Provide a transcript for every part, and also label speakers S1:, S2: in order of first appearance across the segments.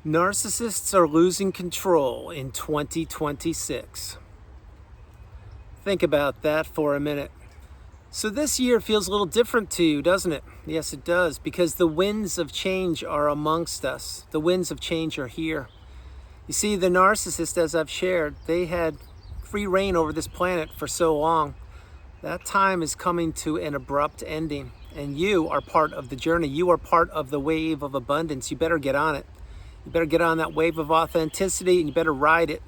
S1: Narcissists are losing control in 2026. Think about that for a minute. So this year feels a little different to you, doesn't it? Yes, it does, because the winds of change are amongst us. The winds of change are here. You see, the narcissists, as I've shared, they had free reign over this planet for so long. That time is coming to an abrupt ending, and you are part of the journey. You are part of the wave of abundance. You better get on it. You better get on that wave of authenticity, and you better ride it,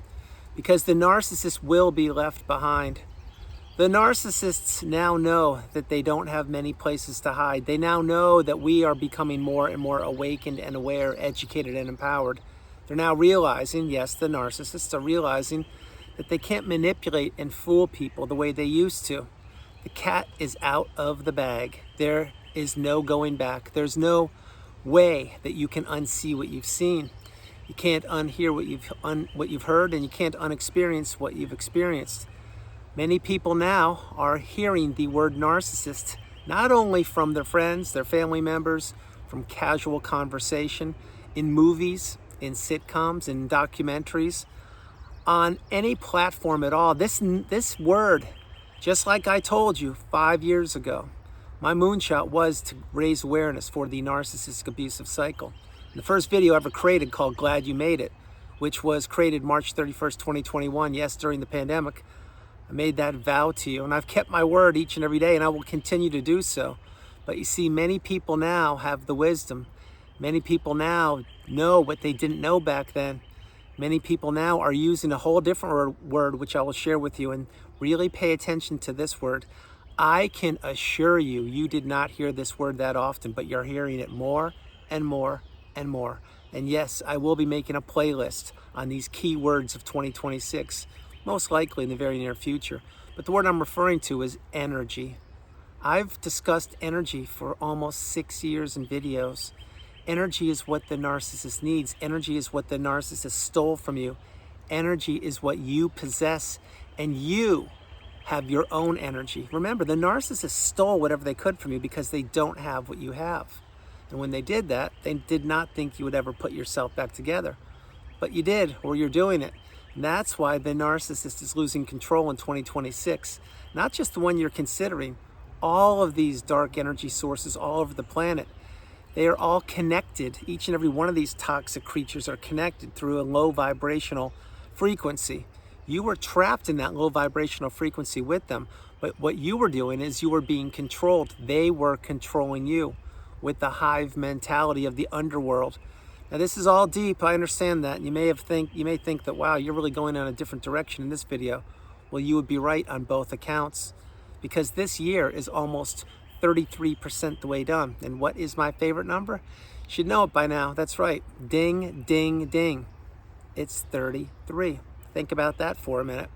S1: because the narcissist will be left behind. The narcissists now know that they don't have many places to hide. They now know that we are becoming more and more awakened and aware, educated and empowered. They're now realizing, yes, the narcissists are realizing that they can't manipulate and fool people the way they used to. The cat is out of the bag. There is no going back. There's no way that you can unsee what you've seen. You can't unhear what you've heard, and you can't unexperience what you've experienced. Many people now are hearing the word narcissist, not only from their friends, their family members, from casual conversation, in movies, in sitcoms, in documentaries, on any platform at all. This word, just like I told you 5 years ago, my moonshot was to raise awareness for the narcissistic abusive cycle. The first video I ever created, called Glad You Made It, which was created March 31st, 2021, yes, during the pandemic, I made that vow to you, and I've kept my word each and every day, and I will continue to do so. But you see, many people now have the wisdom. Many people now know what they didn't know back then. Many people now are using a whole different word, which I will share with you, and really pay attention to this word. I can assure you, you did not hear this word that often, but you're hearing it more and more and more. And yes, I will be making a playlist on these key words of 2026, most likely in the very near future. But the word I'm referring to is energy. I've discussed energy for almost 6 years in videos. Energy is what the narcissist needs. Energy is what the narcissist stole from you. Energy is what you possess, and you have your own energy. Remember, the narcissist stole whatever they could from you because they don't have what you have. And when they did that, they did not think you would ever put yourself back together. But you did, or you're doing it. And that's why the narcissist is losing control in 2026. Not just the one you're considering. All of these dark energy sources all over the planet, they are all connected. Each and every one of these toxic creatures are connected through a low vibrational frequency. You were trapped in that low vibrational frequency with them, but what you were doing is you were being controlled. They were controlling you with the hive mentality of the underworld. Now, this is all deep. I understand that. You may think that, wow, you're really going in a different direction in this video. Well, you would be right on both accounts, because this year is almost 33% the way done. And what is my favorite number? You should know it by now. That's right. Ding, ding, ding. It's 33. Think about that for a minute.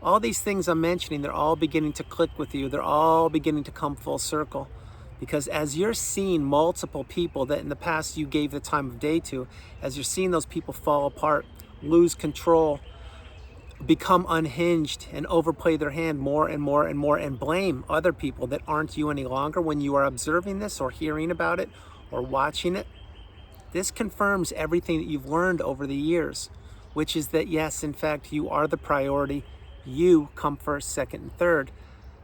S1: All these things I'm mentioning, they're all beginning to click with you. They're all beginning to come full circle. Because as you're seeing multiple people that in the past you gave the time of day to, as you're seeing those people fall apart, lose control, become unhinged, and overplay their hand more and more and more, and blame other people that aren't you any longer, when you are observing this or hearing about it or watching it, this confirms everything that you've learned over the years, which is that, yes, in fact, you are the priority. You come first, second, and third.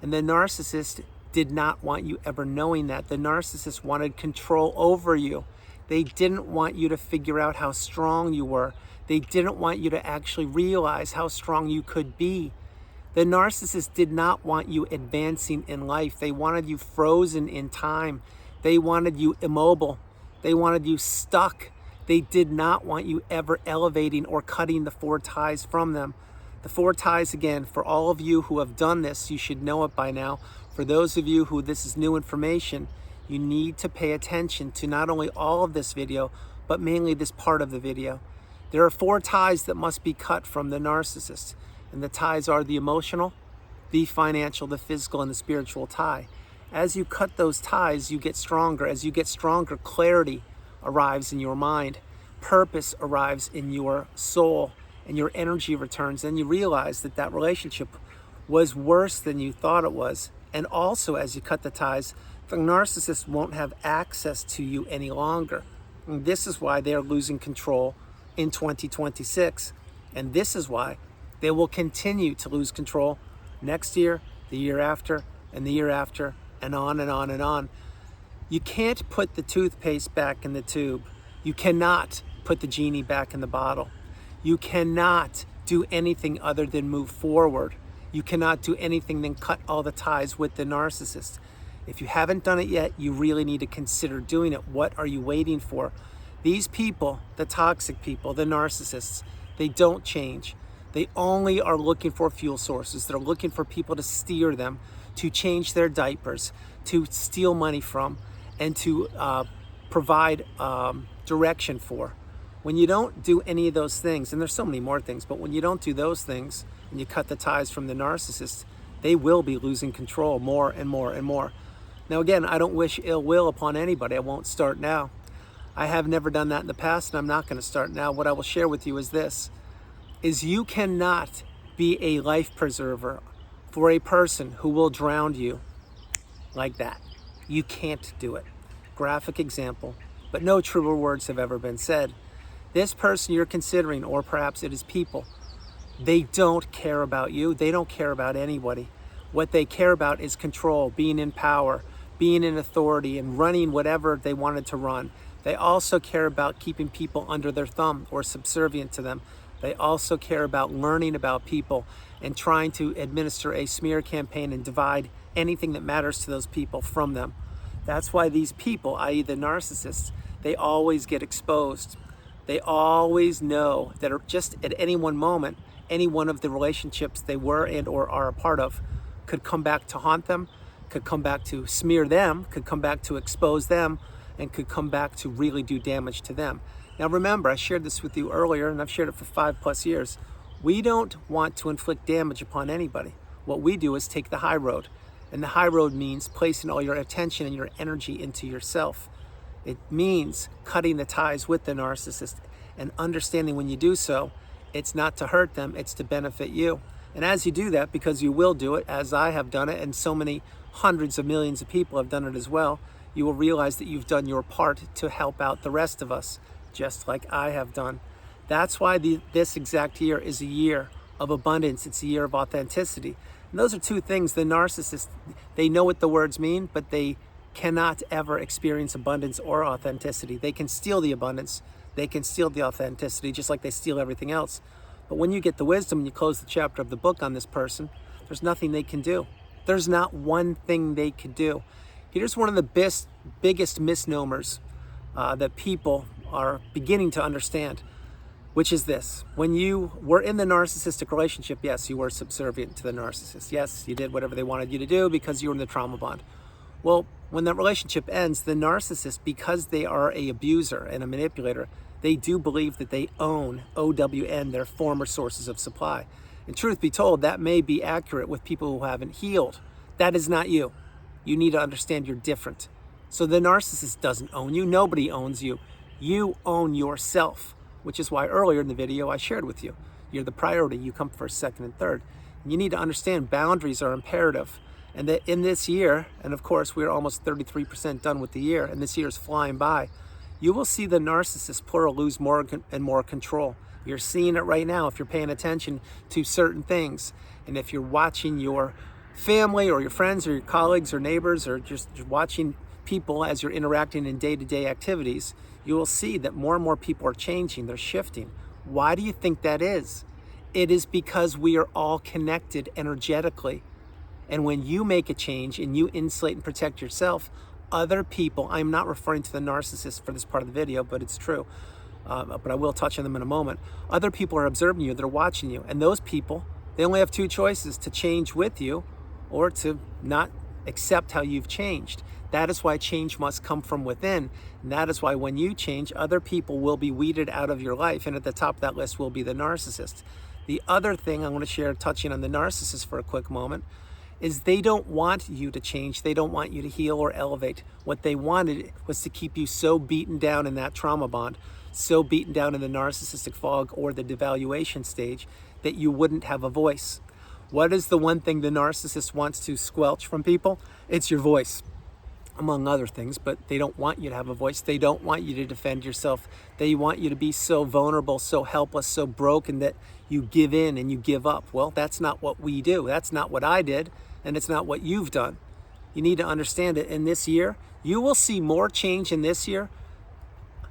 S1: And the narcissist did not want you ever knowing that. The narcissist wanted control over you. They didn't want you to figure out how strong you were. They didn't want you to actually realize how strong you could be. The narcissist did not want you advancing in life. They wanted you frozen in time. They wanted you immobile. They wanted you stuck. They did not want you ever elevating or cutting the four ties from them. The four ties, again, for all of you who have done this, you should know it by now. For those of you who this is new information, you need to pay attention to not only all of this video, but mainly this part of the video. There are four ties that must be cut from the narcissist. And the ties are the emotional, the financial, the physical, and the spiritual tie. As you cut those ties, you get stronger. As you get stronger, clarity arrives in your mind. Purpose arrives in your soul, and your energy returns. And you realize that that relationship was worse than you thought it was. And also, as you cut the ties, the narcissist won't have access to you any longer. And this is why they are losing control in 2026. And this is why they will continue to lose control next year, the year after, and the year after, and on and on and on. You can't put the toothpaste back in the tube. You cannot put the genie back in the bottle. You cannot do anything other than move forward. You cannot do anything than cut all the ties with the narcissist. If you haven't done it yet, you really need to consider doing it. What are you waiting for? These people, the toxic people, the narcissists, they don't change. They only are looking for fuel sources. They're looking for people to steer them, to change their diapers, to steal money from, and to provide direction for. When you don't do any of those things, and there's so many more things, but when you don't do those things and you cut the ties from the narcissist, they will be losing control more and more and more. Now again, I don't wish ill will upon anybody. I won't start now. I have never done that in the past, and I'm not going to start now. What I will share with you is this, is you cannot be a life preserver for a person who will drown you like that. You can't do it. Graphic example, but no truer words have ever been said. This person you're considering, or perhaps it is people, they don't care about you. They don't care about anybody. What they care about is control, being in power, being in authority, and running whatever they wanted to run. They also care about keeping people under their thumb or subservient to them. They also care about learning about people and trying to administer a smear campaign and divide anything that matters to those people from them. That's why these people, i.e. the narcissists, they always get exposed. They always know that just at any one moment, any one of the relationships they were and or are a part of could come back to haunt them, could come back to smear them, could come back to expose them, and could come back to really do damage to them. Now remember, I shared this with you earlier, and I've shared it for 5+ years. We don't want to inflict damage upon anybody. What we do is take the high road. And the high road means placing all your attention and your energy into yourself. It means cutting the ties with the narcissist and understanding when you do so, it's not to hurt them, it's to benefit you. And as you do that, because you will do it, as I have done it, and so many hundreds of millions of people have done it as well, you will realize that you've done your part to help out the rest of us, just like I have done. That's why this exact year is a year of abundance. It's a year of authenticity. And those are two things. The narcissists, they know what the words mean, but they cannot ever experience abundance or authenticity. They can steal the abundance. They can steal the authenticity, just like they steal everything else. But when you get the wisdom and you close the chapter of the book on this person, there's nothing they can do. There's not one thing they could do. Here's one of the biggest misnomers that people are beginning to understand, which is this. When you were in the narcissistic relationship, yes, you were subservient to the narcissist. Yes, you did whatever they wanted you to do because you were in the trauma bond. Well, when that relationship ends, the narcissist, because they are an abuser and a manipulator, they do believe that they own, OWN, their former sources of supply. And truth be told, that may be accurate with people who haven't healed. That is not you. You need to understand you're different. So the narcissist doesn't own you. Nobody owns you. You own yourself, which is why earlier in the video I shared with you. You're the priority. You come first, second, and third. And you need to understand boundaries are imperative. And that in this year, and of course we're almost 33% done with the year, and this year is flying by, you will see the narcissist, plural, lose more and more control. You're seeing it right now if you're paying attention to certain things. And if you're watching your family or your friends or your colleagues or neighbors or just watching people as you're interacting in day-to-day activities, you will see that more and more people are changing, they're shifting. Why do you think that is? It is because we are all connected energetically. And when you make a change and you insulate and protect yourself, other people, I'm not referring to the narcissist for this part of the video, but it's true, but I will touch on them in a moment. Other people are observing you, they're watching you, and those people, they only have two choices: to change with you or to not accept how you've changed. That is why change must come from within, and that is why when you change, other people will be weeded out of your life, and at the top of that list will be the narcissist. The other thing I want to share, touching on the narcissist for a quick moment, is they don't want you to change. They don't want you to heal or elevate. What they wanted was to keep you so beaten down in that trauma bond, so beaten down in the narcissistic fog or the devaluation stage, that you wouldn't have a voice. What is the one thing the narcissist wants to squelch from people? It's your voice. among other things, but they don't want you to have a voice. They don't want you to defend yourself. They want you to be so vulnerable, so helpless, so broken that you give in and you give up. Well, that's not what we do. That's not what I did, and it's not what you've done. You need to understand it. In this year, you will see more change in this year,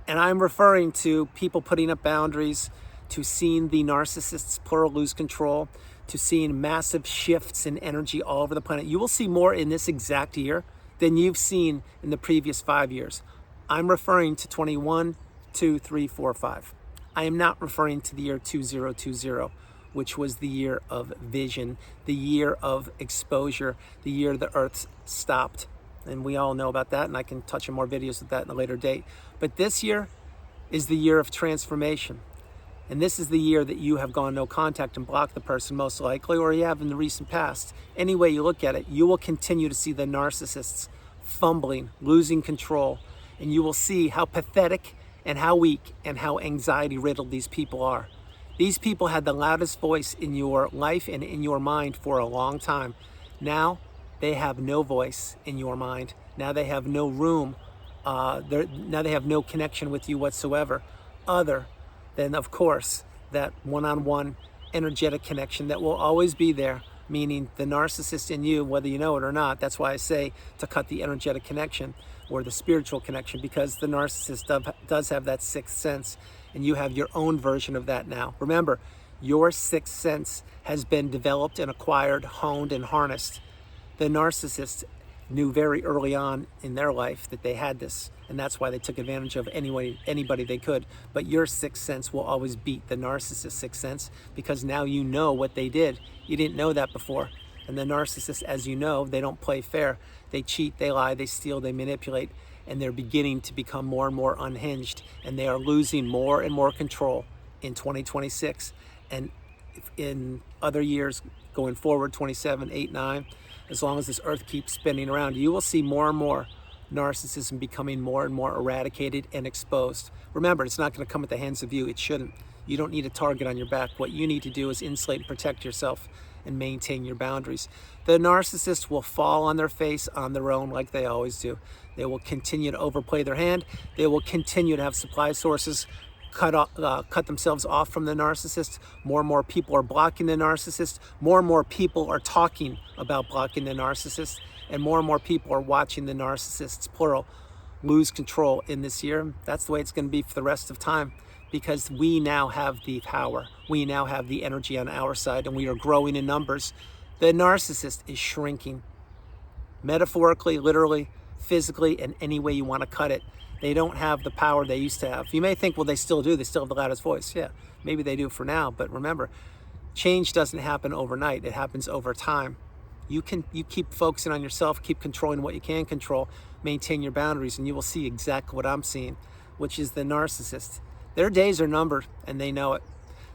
S1: and I'm referring to people putting up boundaries, to seeing the narcissists, plural, lose control, to seeing massive shifts in energy all over the planet. You will see more in this exact year than you've seen in the previous 5 years. I'm referring to 21, 2, 3, 4, 5. I am not referring to the year 2020, which was the year of vision, the year of exposure, the year the earth stopped. And we all know about that, and I can touch on more videos with that in a later date. But this year is the year of transformation. And this is the year that you have gone no contact and blocked the person most likely, or you have in the recent past. Any way you look at it, you will continue to see the narcissists fumbling, losing control, and you will see how pathetic and how weak and how anxiety-riddled these people are. These people had the loudest voice in your life and in your mind for a long time. Now they have no voice in your mind. Now they have no room. Now they have no connection with you whatsoever, other than, of course, that one-on-one energetic connection that will always be there, meaning the narcissist in you, whether you know it or not. That's why I say to cut the energetic connection or the spiritual connection, because the narcissist does have that sixth sense, and you have your own version of that now. Remember, your sixth sense has been developed and acquired, honed and harnessed. The narcissist knew very early on in their life that they had this, and that's why they took advantage of anybody they could. But your sixth sense will always beat the narcissist's sixth sense, because now you know what they did. You didn't know that before. And the narcissists, as you know, they don't play fair. They cheat, they lie, they steal, they manipulate, and they're beginning to become more and more unhinged, and they are losing more and more control in 2026 and in other years going forward, 27, 8, 9. As long as this earth keeps spinning around, you will see more and more narcissism becoming more and more eradicated and exposed. Remember, it's not going to come at the hands of you. It shouldn't. You don't need a target on your back. What you need to do is insulate and protect yourself and maintain your boundaries. The narcissist will fall on their face on their own like they always do. They will continue to overplay their hand. They will continue to have supply sources cut themselves off from the narcissist. More and more people are blocking the narcissist. More and more people are talking about blocking the narcissist. And more people are watching the narcissists, plural, lose control in this year. That's the way it's going to be for the rest of time, because we now have the power. We now have the energy on our side, and we are growing in numbers. The narcissist is shrinking, metaphorically, literally, physically, and any way you want to cut it. They don't have the power they used to have. You may think, well, they still do. They still have the loudest voice. Yeah, maybe they do for now. But remember, change doesn't happen overnight. It happens over time. You keep focusing on yourself, keep controlling what you can control, maintain your boundaries, and you will see exactly what I'm seeing, which is the narcissist. Their days are numbered, and they know it.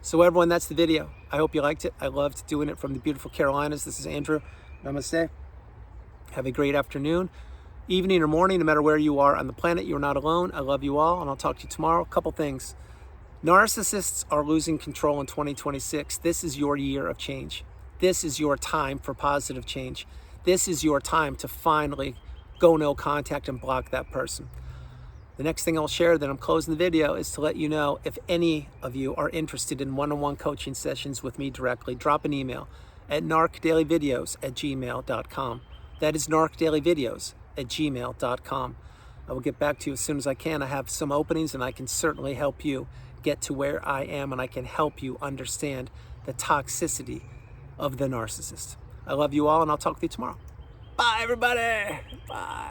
S1: So everyone, that's the video. I hope you liked it. I loved doing it from the beautiful Carolinas. This is Andrew. Namaste. Have a great afternoon, evening or morning, no matter where you are on the planet. You're not alone. I love you all, and I'll talk to you tomorrow. A couple things. Narcissists are losing control in 2026. This is your year of change. This is your time for positive change. This is your time to finally go no contact and block that person. The next thing I'll share, then I'm closing the video, is to let you know, if any of you are interested in one-on-one coaching sessions with me directly, drop an email at narcdailyvideos@gmail.com. That is narcdailyvideos@gmail.com. I will get back to you as soon as I can. I have some openings, and I can certainly help you get to where I am, and I can help you understand the toxicity of the narcissist. I love you all, and I'll talk to you tomorrow. Bye, everybody. Bye.